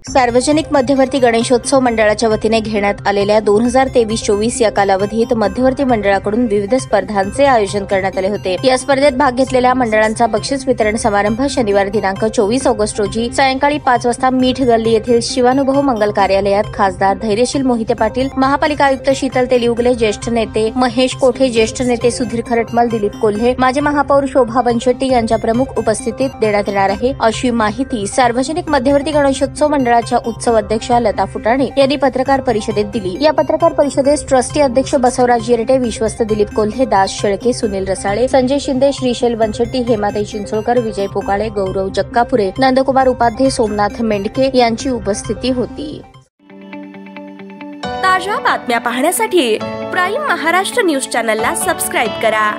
सार्वजनिक मध्यवर्ती गणेशोत्सव मंडळाच्या वतीने घेण्यात आलेल्या 2023-24 या कालावधीत मध्यवर्ती मंडळाकडून विविध स्पर्धांचे आयोजन करण्यात आले होते। या स्पर्धेत भाग घेतलेल्या मंडळांचा बक्षीस वितरण समारंभ शनिवार दिनांक 24 ऑगस्ट रोजी सायंकाळी 5 वाजता मीठ गल्ली येथील शिवानुभव मंगल कार्यालयात खासदार धैर्यशील मोहिते पाटील, महापालिका आयुक्त शीतल तेलिउगले, ज्येष्ठ नेते महेश कोठे, ज्येष्ठ नेते सुधीर खरटमल, दिलीप कोल्हे, माजी महापौर शोभा बनशेट्टी यांच्या प्रमुख उपस्थितीत देण्यात येणार आहे, अशी माहिती सार्वजनिक मध्यवर्ती गणेशोत्सव मंडळाच्या उत्सव अध्यक्षा लता फुटाणे यांनी पत्रकार परिषदेत दिली। या पत्रकार परिषदेस ट्रस्टी अध्यक्ष बसवराज येरटे, विश्वस्त दिलीप कोल्हे, दास शेळके, सुनील रसाळे, संजय शिंदे, श्रीशैल बनशेट्टी, हेमाताई चिंचोळकर, विजय पोकाळे, गौरव जक्कापुरे, नंदकुमार उपाध्ये, सोमनाथ मेंढके यांची उपस्थिती होती। ताज्या बातम्या पाहण्यासाठी प्राईम महाराष्ट्र न्यूज चॅनलला सबस्क्राईब करा।